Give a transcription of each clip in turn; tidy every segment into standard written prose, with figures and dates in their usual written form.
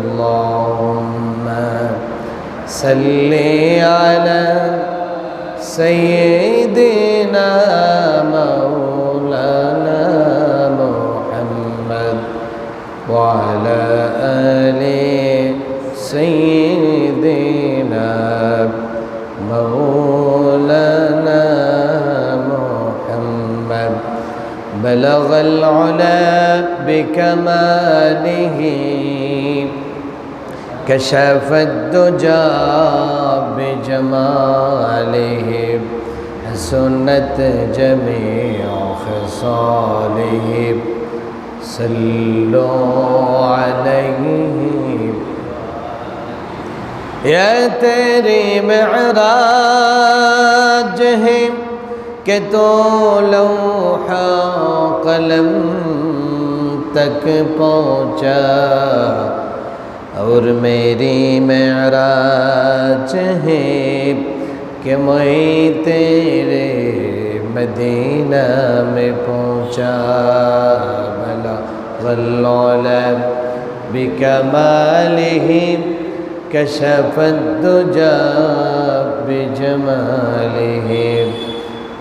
اللهم صل على سيدنا مولانا محمد وعلى آل سيدنا مولانا محمد بلغ العلا بكماله كشف الدجى بجماله حسنت جميع خصاله صلوا عليه یا تیری معراج ہے کہ تو لوح قلم تک پہنچا اور میری معراج ہے کہ میں تیرے مدینہ میں پہنچا بلغ العلا بکمالہ كشف الدجى بجماله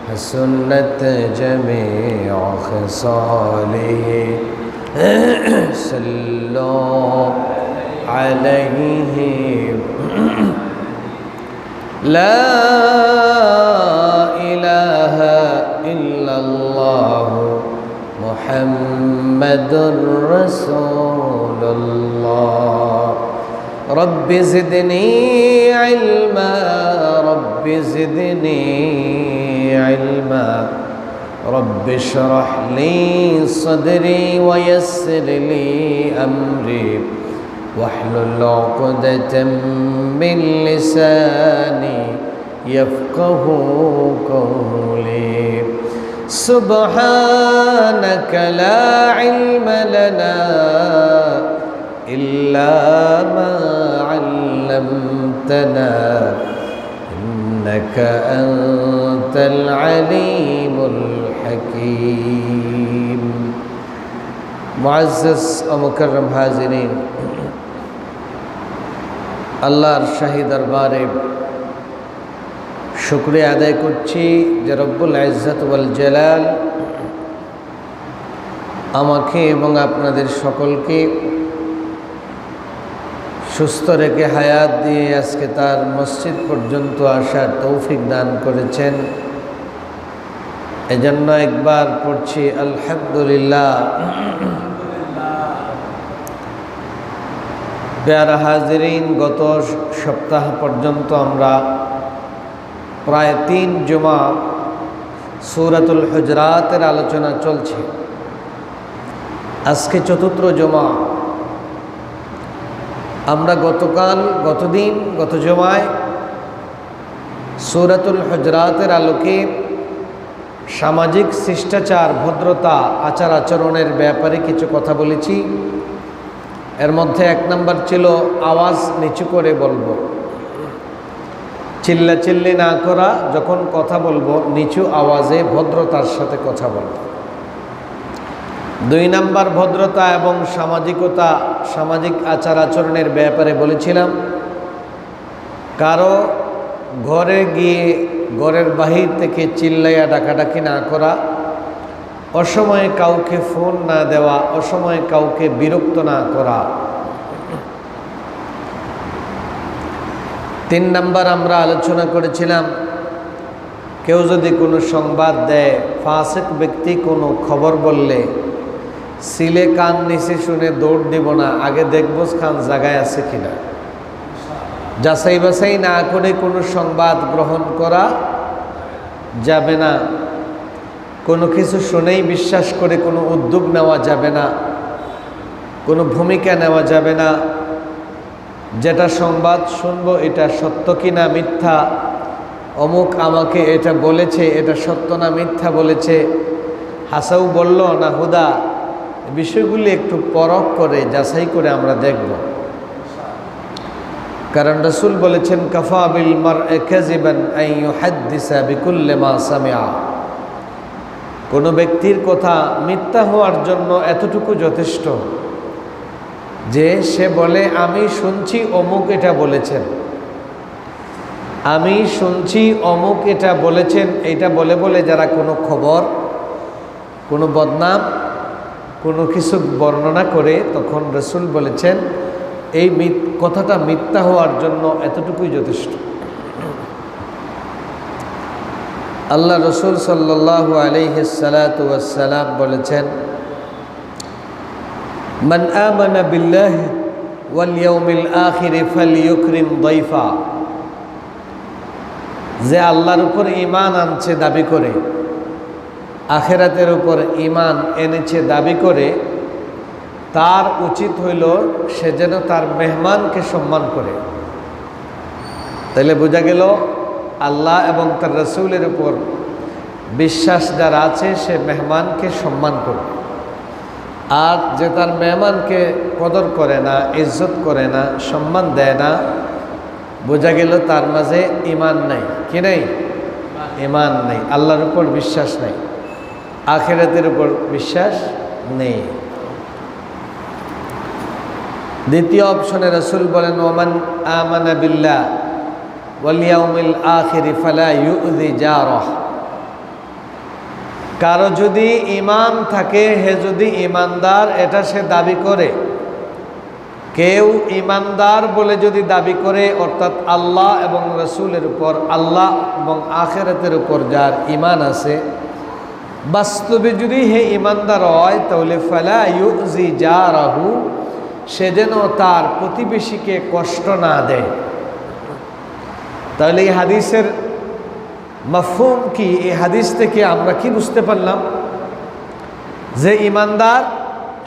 حسنت جميع خصاله صلوا عليه لا إله إلا الله محمد رسول الله رب زدني علما رب زدني علما رب اشرح لي صدري ويسر لي أمري واحلل عقدة من لساني يفقه قولي سبحانك لا علم لنا إلا ما علمتنا إنك أنت العليم الحكيم معزز ومكرم حاضرين আল্লাহর শাহী দরবারে শুকরিয়া আদায় করছি যে রব্বুল ইজ্জত ওয়াল জালাল আমাকে এবং আপনাদের সকলকে সুস্থ রেখে হায়াত দিয়ে আজকে তার মসজিদ পর্যন্ত আসার তৌফিক দান করেছেন। এজন্য একবার পড়ছি আলহামদুলিল্লাহ। প্যারা হাজিরিন, গত সপ্তাহ পর্যন্ত আমরা প্রায় 3 জুমা সূরাতুল হুজরাতের আলোচনা চলছে। আজকে 4th জুমা। আমরা গত জুমায় সূরাতুল হুজরাতের আলোকে সামাজিক শিষ্টাচার, ভদ্রতা, আচার আচরণের ব্যাপারে কিছু কথা বলেছি। এর মধ্যে 1 নম্বর ছিল আওয়াজ নিচু করে বলবো, চিল্লাচিল্লি না করা, যখন কথা বলবো নিচু আওয়াজে ভদ্রতার সাথে কথা বলবো। 2 নম্বর ভদ্রতা এবং সামাজিকতা, সামাজিক আচার আচরণের ব্যাপারে বলেছিলাম কারো ঘরে গিয়ে ঘরের বাহির থেকে চিল্লাইয়া ডাকাডাকি না করা, অসময়ে কাউকে ফোন না দেওয়া, অসময়ে কাউকে বিরক্ত না করা। 3 নম্বর আমরা আলোচনা করেছিলাম কেউ যদি কোনো সংবাদ দেয়, ফাসিক ব্যক্তি কোনো খবর বললে সিলে কান নিচে শুনে দৌড় দিব না, আগে দেখব খান জায়গায় আছে কিনা। যাচাই বাছাই না করে কোনো সংবাদ গ্রহণ করা যাবে না। কোনো কিছু শুনেই বিশ্বাস করে কোনো উদ্যোগ নেওয়া যাবে না, কোনো ভূমিকা নেওয়া যাবে না। যেটা সংবাদ শুনবো এটা সত্য কিনা মিথ্যা, অমুক আমাকে এটা বলেছে, এটা সত্য না মিথ্যা বলেছে, হাসাও বলল না হুদা, বিষয়গুলি একটু পরখ করে যাচাই করে আমরা দেখব। কারণ রাসূল বলেছেন কাফা বিল মার'i কাযিবান আন ইউহাদ্দিসা বিকুল্লি মা সামিআ। কোনো ব্যক্তির কথা মিথ্যা হওয়ার জন্য এতটুকু যথেষ্ট যে সে বলে আমি শুনছি অমুক এটা বলেছেন, আমি শুনছি অমুক এটা বলেছেন, এইটা বলে বলে যারা কোনো খবর, কোনো বদনাম, কোনো কিছু বর্ণনা করে, তখন রসুল বলেছেন এই কথাটা মিথ্যা হওয়ার জন্য এতটুকুই যথেষ্ট। আল্লাহ রসুল সাল্লাল্লাহু আলাইহি সাল্লাতু ওয়াসসালাম বলেছেন, মান আমানা বিল্লাহি ওয়াল ইয়াউমিল আখির ফালইউকরিম দাইফা। যে আল্লাহর উপর ঈমান আনছে দাবি করে, আখিরাতের উপর ঈমান এনেছে দাবি করে, তার উচিত হইল সে যেন তার মেহমানকে সম্মান করে। তাইলে বোঝা গেল আল্লাহ এবং তার রসুলের উপর বিশ্বাস যারা আছে সে মেহমানকে সম্মান করে। আর যে তার মেহমানকে কদর করে না, ইজ্জত করে না, সম্মান দেয় না, বোঝা গেল তার মাঝে ঈমান নাই। কি নেই? ঈমান নেই, আল্লাহর উপর বিশ্বাস নেই, আখিরাতের উপর বিশ্বাস নেই। দ্বিতীয় অপশনে রসুল বলেন, ওমান আমানা বিল্লাহ ওয়াল ইয়াউমিল আখির ফালা ইউযি জারহ। কারো যদি ঈমান থাকে, হে যদি ঈমানদার এটা সে দাবি করে, কেউ ঈমানদার বলে যদি দাবি করে, অর্থাৎ আল্লাহ এবং রসুলের উপর, আল্লাহ এবং আখিরাতের উপর যার ঈমান আছে, বাস্তবে যদি হে ঈমানদার হয়, তাহলে ফালা ইউযি জারাহু, সে যেন তার প্রতিবেশীকে কষ্ট না দেয়। তাহলে এই হাদিসের মাফহুম কি? এই হাদিস থেকে আমরা কি বুঝতে পারলাম? যে ঈমানদার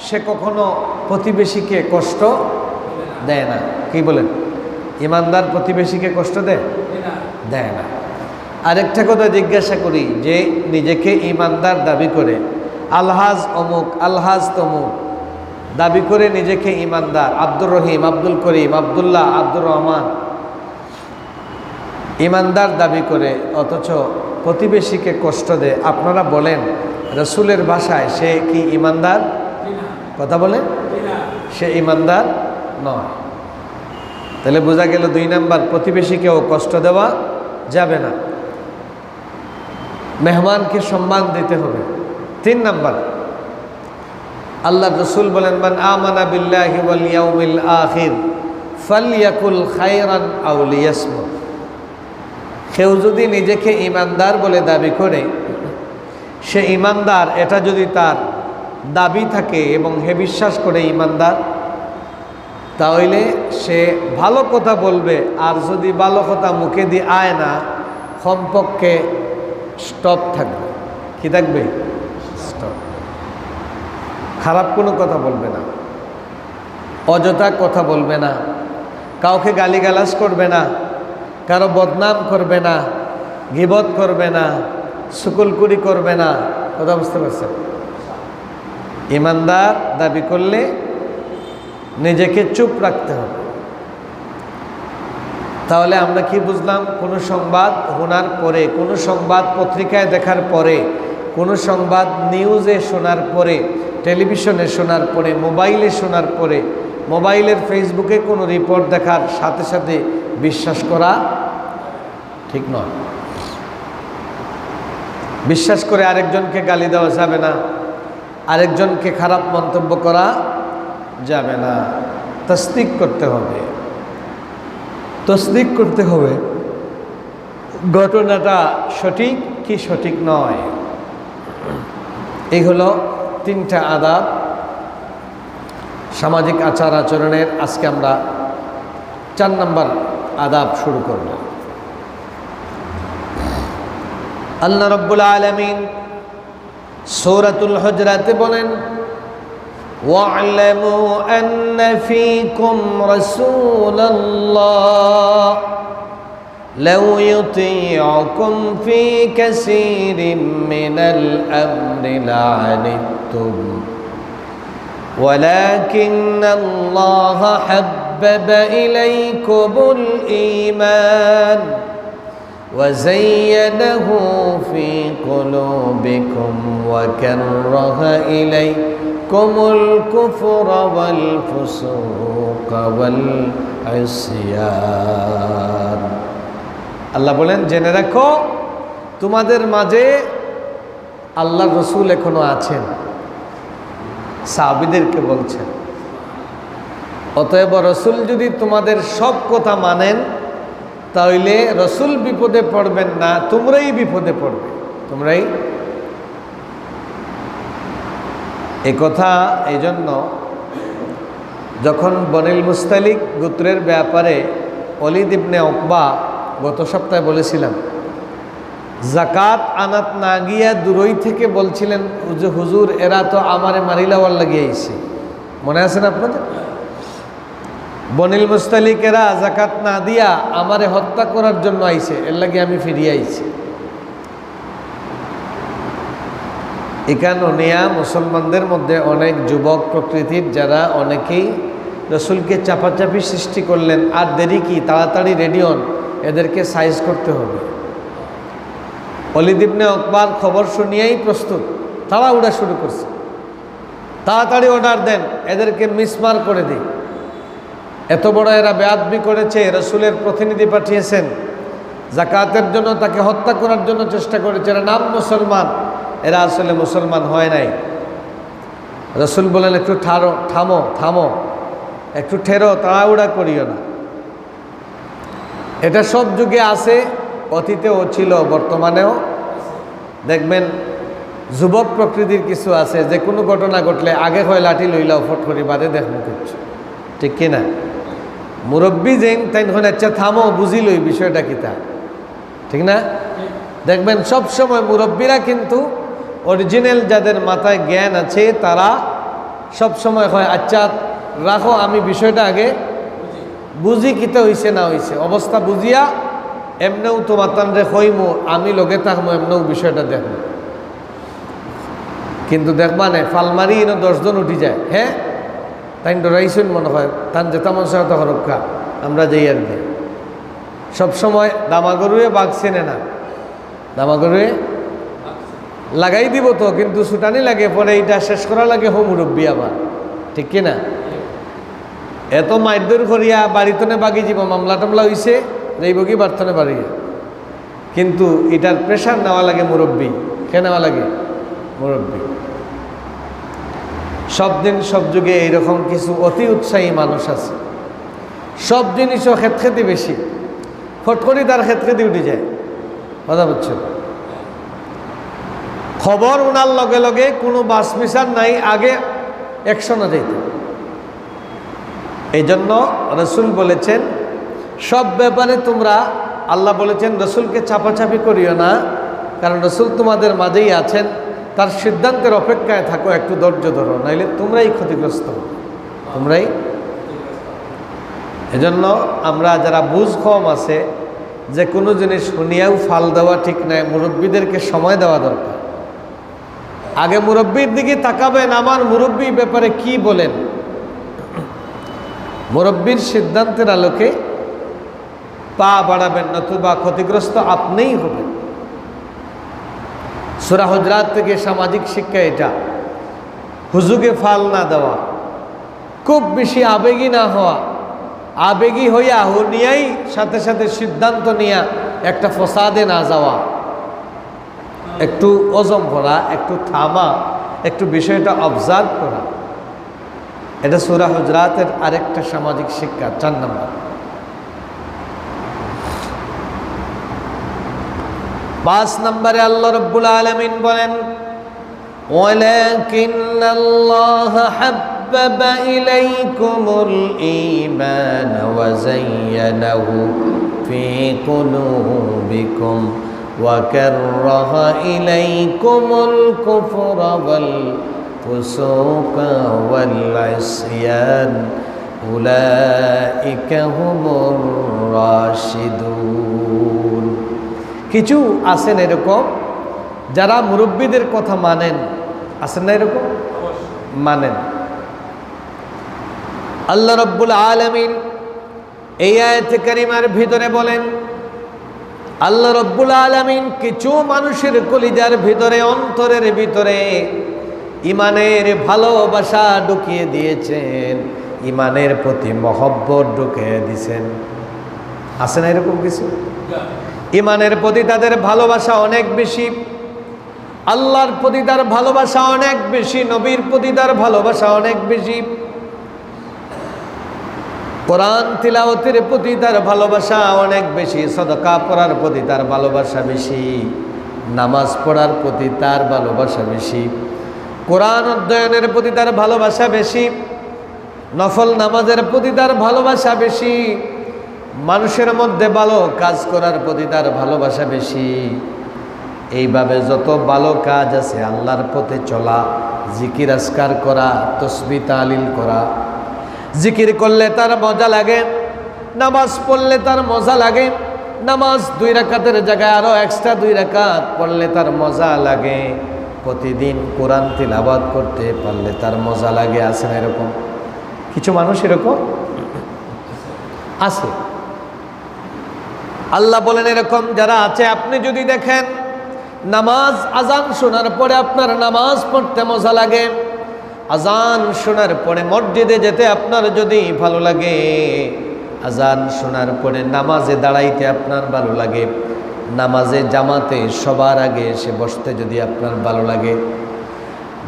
সে কখনো প্রতিবেশীকে কষ্ট দেয় না। কি বলেন? ঈমানদার প্রতিবেশীকে কষ্ট দেয়? দেয় না। আরেকটা কথা জিজ্ঞাসা করি, যে নিজেকে ঈমানদার দাবি করে, আলহাজ অমুক, আলহাজ তমুক দাবি করে নিজেকে ঈমানদার, আব্দুর রহিম, আব্দুল করিম, আব্দুল্লাহ, আব্দুর রহমান, ঈমানদার দাবি করে অথচ প্রতিবেশীকে কষ্ট দেয়, আপনারা বলেন রসুলের ভাষায় সে কি ঈমানদার? কথা বলেন, সে ঈমানদার নয়। তাহলে বোঝা গেল 2 নাম্বার, প্রতিবেশীকেও কষ্ট দেওয়া যাবে না, মেহমানকে সম্মান দিতে হবে। 3 নাম্বার, আল্লাহ রসুল বলেন, মান আমানা বিল্লাহি ওয়াল ইয়াউমিল আখির ফালইয়াকুল খায়রান আও লিয়াসমুত। কেউ যদি নিজেকে ঈমানদার বলে দাবি করে, সে ঈমানদার এটা যদি তার দাবি থাকে এবং হে বিশ্বাস করে ঈমানদার, তাহলে সে ভালো কথা বলবে। আর যদি ভালো কথা মুখে দিয়ে আয় না, কমপক্ষে স্টপ থাকবে। কি থাকবে? স্টপ। খারাপ কোনো কথা বলবে না, অযথা কথা বলবে না, কাউকে গালিগালাজ করবে না, কারো বদনাম করবে না, গীবত করবে না, শুকুলকুরি করবে না। কথা বুঝতে পারছেন? ঈমানদার দাবি করলে নিজেকে চুপ রাখতে হবে। তাহলে আমরা কি বুঝলাম? কোনো সংবাদ শোনার পরে, কোনো সংবাদ পত্রিকায় দেখার পরে, কোনো সংবাদ নিউজে শোনার পরে, টেলিভিশনে শোনার পরে, মোবাইলে শোনার পরে, মোবাইলের ফেসবুকে কোনো রিপোর্ট দেখার সাথে সাথে বিশ্বাস করা ঠিক নয়। বিশ্বাস করে আরেকজনকে গালি দেওয়া যাবে না, আরেকজনকে খারাপ মন্তব্য করা যাবে না। তসদিক করতে হবে, তসদিক করতে হবে ঘটনাটা সঠিক কি সঠিক নয়। এই হলো 3টা আদাব সামাজিক আচার আচরণের। আজকে আমরা 4 নম্বর আদাব শুরু করব। আল্লাহ রাব্বুল আলামিন সূরাতুল হুজরাতে বলেন, ওয়া'লামু আন্না ফীকুম রাসূলাল্লাহ লাউ ইউতি'উকুম ফী কাসীরিন মিনাল আমরি লা'আনিতুম ولكن الله حبب إليكم الإيمان وزينه في قلوبكم وكره إليكم কুমুল কুফর ওয়াল ফুসুক ওয়াল ইসয়ান। আল্লাহ বলেন জেনে রাখো তোমাদের মাঝে আল্লাহর রসুল এখনো আছেন। সাহাবীদেরকে বলছেন, অতএব রসুল যদি তোমাদের সব কথা মানেন তাহলে রসুল বিপদে পড়বেন না, তোমরাই বিপদে পড়বে। তোমরাই এ কথা এই জন্য যখন বনিল মুস্তালিক গোত্রের ব্যাপারে ওলীদ ইবনে উকবা গত সপ্তাহে বলেছিলাম, জাকাত আনাত না গিয়া দূরই থেকে বলছিলেন যে হুজুর এরা তো আমারে মারিলাওয়ার লাগিয়েছে। মনে আছে না আপনাদের? বনিল মুস্তালিক এরা জাকাত না দিয়া আমারে হত্যা করার জন্য আইছে, এর লাগে আমি ফিরিয়ে আইছি। এখানে নিয়া মুসলমানদের মধ্যে অনেক যুবক প্রকৃতির যারা অনেকেই রসুলকে চাপাচাপি সৃষ্টি করলেন। আর দেরি কি, তাড়াতাড়ি রেডি হন, এদেরকে সাইজ করতে হবে। ওলীদ ইবনে উকবার খবর শুনিয়েই প্রস্তুত, তাড়াহুড়া শুরু করছে। তাড়াতাড়ি অর্ডার দেন, এদেরকে মিসমার করে দিই। এত বড় এরা বেয়াদবি করেছে, রসুলের প্রতিনিধি পাঠিয়েছেন জাকাতের জন্য, তাকে হত্যা করার জন্য চেষ্টা করেছে। এরা নাম মুসলমান, এরা আসলে মুসলমান হয় নাই। রসুল বলেন একটু থামো থামো, একটু ঠেরো, তাড়াহুড়া করিও না। এটা সব যুগে আছে, অতীতেও ছিল, বর্তমানেও দেখবেন যুবক প্রকৃতির কিছু আছে যে কোনো ঘটনা ঘটলে আগে হয় লাঠি লইলাও ফট করি বাদে দেখবো করছো, ঠিক কিনা? মুরব্বী যেন তাই আচ্ছা থামো, বুঝি লই বিষয়টা কি তা, ঠিক না? দেখবেন সব সময় মুরব্বীরা কিন্তু অরিজিনাল যাদের মাথায় জ্ঞান আছে তারা সব সময় হয় আচ্ছা রাখো, আমি বিষয়টা আগে বুঝি কিতা হইছে না হইছে, অবস্থা বুঝিয়া এমনেও তো মাতান রে হইমো, আমি লগে থাকবো, এমনেও বিষয়টা দেখবো। কিন্তু দেখবা না ফালমারি 10 জন উঠি যায়, হ্যাঁ তাই ডরাইছেন মনে হয় তান যেতা মানুষের হতো হরক্ষা আমরা যাই আর কি। সবসময় দামাগরুয়ে বাঘ চেনে না, দামাগরুয়ে লাগাই দিব তো, কিন্তু ছুটানি লাগে, পরে এইটা শেষ করা লাগে হো মুরব্বী আবার, ঠিক কিনা? এত মারধর করিয়া বাড়িতনে বাগি যাব, মামলা টামলা হইছে যাইব কি বাড়তনে বাড়িয়া, কিন্তু এটার প্রেশার নেওয়া লাগে মুরব্বী। কে নেওয়া লাগে? মুরব্বী। সব দিন সব যুগে এইরকম কিছু অতি উৎসাহী মানুষ আছে, সব জিনিসও খেতখেতি বেশি, ফট করি তার খেতখেতি উঠে যায়। কথা বুঝছেন? খবর ওনার লগে লগে কোনো বাস মিশার নাই, আগে অ্যাকশনে যাইত। এই জন্য রসুল বলেছেন সব ব্যাপারে তোমরা, আল্লাহ বলেছেন রসুলকে চাপাচাপি করিও না, কারণ রসুল তোমাদের মাঝেই আছেন, তার সিদ্ধান্তের অপেক্ষায় থাকো, একটু ধৈর্য ধরো, নাইলে তোমরাই ক্ষতিগ্রস্ত, তোমরাই। এজন্য আমরা যারা বুঝ কম আছে, যে কোনো জিনিস শুনিয়াও ফাল দেওয়া ঠিক নাই, মুরব্বীদেরকে সময় দেওয়া দরকার। আগে মুরব্বীর দিকে তাকাবেন, আমার মুরব্বী ব্যাপারে কি বলেন, মুরব্বীর সিদ্ধান্তের আলোকে পা বাড়াবেন, নতুবা ক্ষতিগ্রস্ত আপনিই হবেন। সূরা হুজরাত থেকে সামাজিক শিক্ষা এটা, হুজুগে ফাল না দেওয়া, খুব বেশি আবেগী না হওয়া, আবেগী হইয়া নিয়াই সাথে সাথে সিদ্ধান্ত নিয়া একটা ফসাদে না যাওয়া, একটু ওজম করা, একটু থামা, একটু বিষয়টা অবজার্ভ করা। এটা সূরা হুজরাতের আরেকটা সামাজিক শিক্ষা, 4 নম্বর। 5 নম্বরে আল্লাহ রাব্বুল আলামিন বলেন ওয়ালাকিন্নাল্লাহা হাব্বাবা ইলাইকুমুল ঈমান ওয়া যায়্যানাহু ফি কুলুবিকুম ওয়া কাররাহা ইলাইকুমুল কুফরা ওয়াল ফুসুকা ওয়াল ইসয়ান উলাইকা হুমুর রাশিদুন। কিছু আছেন এরকম যারা মুরব্বীদের কথা মানেন, আছেন না এরকম? মানেন। আল্লাহ রাব্বুল আলামিন এই আয়াতে কারিমার ভিতরে বলেন, আল্লাহ রাব্বুল আলামিন কিছু মানুষের কলিজার ভিতরে, অন্তরের ভিতরে ইমানের ভালোবাসা ঢুকিয়ে দিয়েছেন, ইমানের প্রতি মহব্বত ঢুকিয়ে দিয়েছেন। আছে না এরকম কিছু? ইমানের প্রতি তাদের ভালোবাসা অনেক বেশি, আল্লাহর প্রতি তার ভালোবাসা অনেক বেশি, নবীর প্রতি তার ভালোবাসা অনেক বেশি, কোরআন তিলাওয়াতের প্রতি তার ভালোবাসা অনেক বেশি, সদকা পড়ার প্রতি তার ভালোবাসা বেশি, নামাজ পড়ার প্রতি তার ভালোবাসা বেশি, কোরআন অধ্যয়নের প্রতি তার ভালোবাসা বেশি, নফল নামাজের প্রতি তার ভালোবাসা বেশি, মানুষের মধ্যে ভালো কাজ করার প্রতি তার ভালোবাসা বেশি। এইভাবে যত ভালো কাজ আছে, আল্লাহর পথে চলা, জিকির আজকার করা, তসবিহ তাহলিল করা, জিকির করলে তার মজা লাগে, নামাজ পড়লে তার মজা লাগে, নামাজ 2 রাকাতের জায়গায় আরো এক্সট্রা 2 রাকাত পড়লে তার মজা লাগে, প্রতিদিন কোরআন তিলাওয়াত করতে পারলে তার মজা লাগে। আছে না এরকম কিছু মানুষ? এরকম আছে। আল্লাহ বলেন এরকম যারা আছে, আপনি যদি দেখেন নামাজ আজান শোনার পরে আপনার নামাজ পড়তে মজা লাগে, আজান শোনার পরে মসজিদে যেতে আপনার যদি ভালো লাগে, আজান শোনার পরে নামাজে দাঁড়াইতে আপনার ভালো লাগে, নামাজে জামাতে সবার আগে এসে বসতে যদি আপনার ভালো লাগে,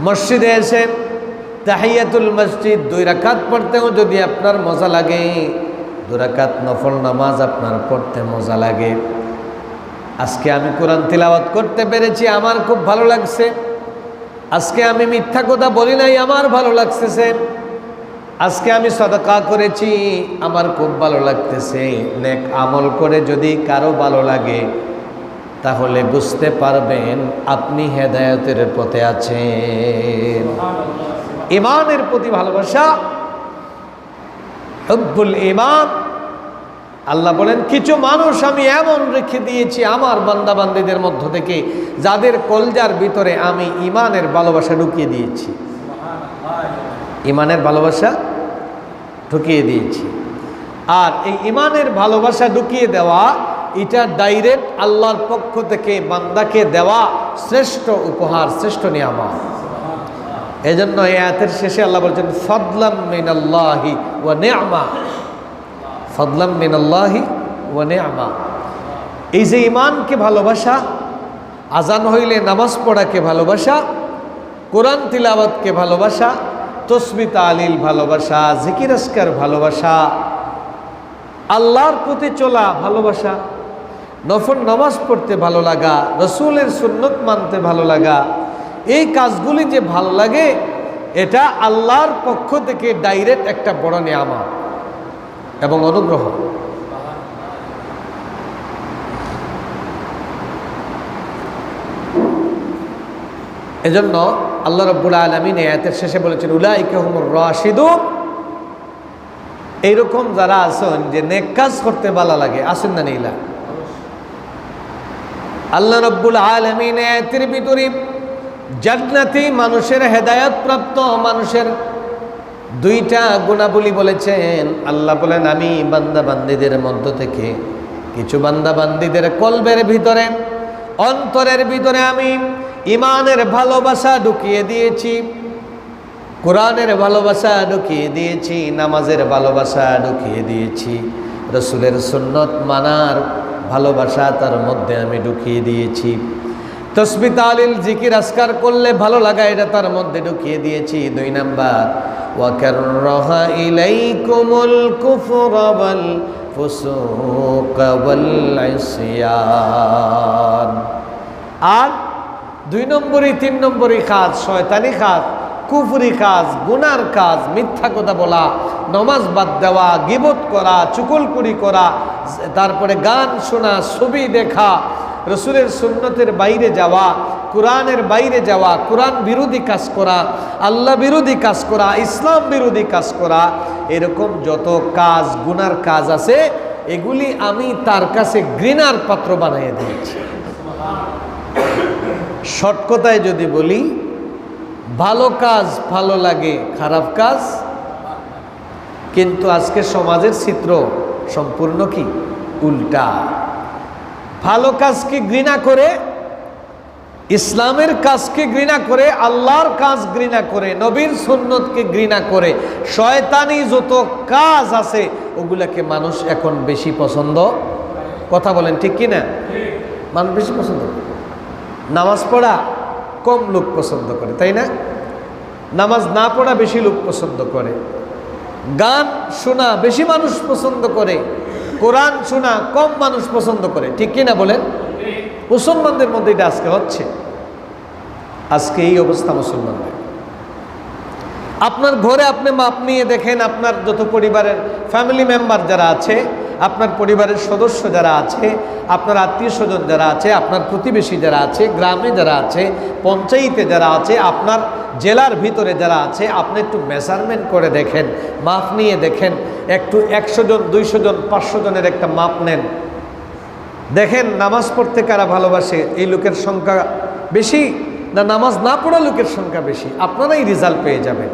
মসজিদে এসে তাহিয়াতুল মসজিদ 2 রাকাত পড়তেও যদি আপনার মজা লাগে, 2 রাকাত নফল নামাজ আপনার পড়তে মজা লাগে, আজকে আমি কোরআন তিলাওয়াত করতে পেরেছি, আমার খুব ভালো লাগছে, আজকে আমি মিথ্যা কথা বলি নাই, আমার ভালো লাগতেছে, আজকে আমি সদকা করেছি, আমার খুব ভালো লাগতেছে। নেক আমল করে যদি কারো ভালো লাগে, তাহলে বুঝতে পারবেন আপনি হেদায়েতের পথে আছেন। ইমানের প্রতি ভালোবাসা, হুব্বুল ঈমান। আল্লাহ বলেন কিছু মানুষ আমি এমন রেখে দিয়েছি আমার বান্দা বান্দীদের মধ্য থেকে, যাদের কলজার ভিতরে আমি ইমানের ভালোবাসা ঢুকিয়ে দিয়েছি, ইমানের ভালোবাসা ঢুকিয়ে দিয়েছি। আর এই ইমানের ভালোবাসা ঢুকিয়ে দেওয়া, এটা ডাইরেক্ট আল্লাহর পক্ষ থেকে বান্দাকে দেওয়া শ্রেষ্ঠ উপহার, শ্রেষ্ঠ নিয়ামত। এজন্য এই আয়াতের শেষে আল্লাহ বলছেন ফাদলাম মিনাল্লাহি ওয়া নি'মা, ফাদলাম মিনাল্লাহি ওয়া নি'মা। এই যে ইমানকে ভালোবাসা, আজান হইলে নামাজ পড়াকে ভালোবাসা, কোরআন তিলাওয়াতকে ভালোবাসা, তসবিহ তাহলিল ভালোবাসা, জিকির আজকার ভালোবাসা, আল্লাহর প্রতি চলা ভালোবাসা, নফল নামাজ পড়তে ভালো লাগা, রসুলের সুন্নত মানতে ভালো লাগা, এই কাজগুলি যে ভালো লাগে, এটা আল্লাহর পক্ষ থেকে ডাইরেক্ট একটা বড় নিয়ামত এবং অনুগ্রহ। এজন্য আল্লাহ রাব্বুল আলামিন আয়াতের শেষে বলেছেন উলাইকা হুমুর রাশিদুন। এইরকম যারা আছেন যে নেক কাজ করতে ভালো লাগে, আছেন না নিলা? আল্লাহ রাব্বুল আলামিন আয়াতের ভিতরে জান্নাতি মানুষের, হেদায়েত প্রাপ্ত মানুষের 2টা গুণাবলী বলেছেন। আল্লাহ বলেন আমি বান্দা বান্দীদের মধ্য থেকে কিছু বান্দা বান্দীদের কলবের ভিতরে, অন্তরের ভিতরে আমি ইমানের ভালোবাসা ঢুকিয়ে দিয়েছি, কোরআনের ভালোবাসা ঢুকিয়ে দিয়েছি, নামাজের ভালোবাসা ঢুকিয়ে দিয়েছি, রসুলের সুন্নত মানার ভালোবাসা তার মধ্যে আমি ঢুকিয়ে দিয়েছি, তসবিহ তাহলিল জিকির আজকার করলে ভালো লাগা এটা তার মধ্যে ঢুকিয়ে দিয়েছি। 2 নাম্বার ওয়া কাররাহা ইলাইকুমুল কুফরা ওয়াল ফুসুকা ওয়াল ইসয়ান। আর 2 নম্বরই 3 নম্বরই কাজ শয়তানি কাজ, কুফরি কাজ, গুনার কাজ, মিথ্যা কথা বলা, নামাজ বাদ দেওয়া, গীবত করা, চুগলখড়ি করা, তারপরে গান শোনা, ছবি দেখা, রসুলের সুন্নতের বাইরে যাওয়া, কোরআনের বাইরে যাওয়া, কোরআন বিরোধী কাজ করা, আল্লাহ বিরোধী কাজ করা, ইসলাম বিরোধী কাজ করা, এরকম যত কাজ গুনার কাজ আছে এগুলি আমি তার কাছে ঘৃণার পাত্র বানিয়ে দিয়েছি। শর্ট কথায় যদি বলি, ভালো কাজ ভালো লাগে, খারাপ কাজ। কিন্তু আজকে সমাজের চিত্র সম্পূর্ণ কি উল্টা। ভালো কাজকে ঘৃণা করে, ইসলামের কাজকে ঘৃণা করে, আল্লাহর কাজ ঘৃণা করে, নবীর সুন্নতকে ঘৃণা করে, শয়তানি যত কাজ আছে ওগুলাকে মানুষ এখন বেশি পছন্দ, কথা বলেন ঠিক কি না? মানুষ বেশি পছন্দ করে। নামাজ পড়া কম লোক পছন্দ করে, তাই না? নামাজ না পড়া বেশি লোক পছন্দ করে। গান শোনা বেশি মানুষ পছন্দ করে, কোরআন শোনা কম মানুষ পছন্দ করে, ঠিক কি না বলেন? মুসলমানদের মধ্যে এটা আজকে হচ্ছে। আজকে এই অবস্থা মুসলমানদের। আপনার ঘরে আপনি মাপ নিয়ে দেখেন, আপনার যত পরিবারের ফ্যামিলি মেম্বার যারা আছে, আপনার পরিবারের সদস্য যারা আছে, আপনার আত্মীয় স্বজন যারা আছে, আপনার প্রতিবেশী যারা আছে, গ্রামে যারা আছে, পঞ্চায়েতে যারা আছে, আপনার জেলার ভিতরে যারা আছে, আপনি একটু মেজারমেন্ট করে দেখেন, মাপ নিয়ে দেখেন, একটু 100 জন 200 জন 500 জনের একটা মাপ নেন, দেখেন নামাজ পড়তে কারা ভালোবাসে, এই লোকের সংখ্যা বেশি না নামাজ না পড়া লোকের সংখ্যা বেশি? আপনারাই রেজাল্ট পেয়ে যাবেন।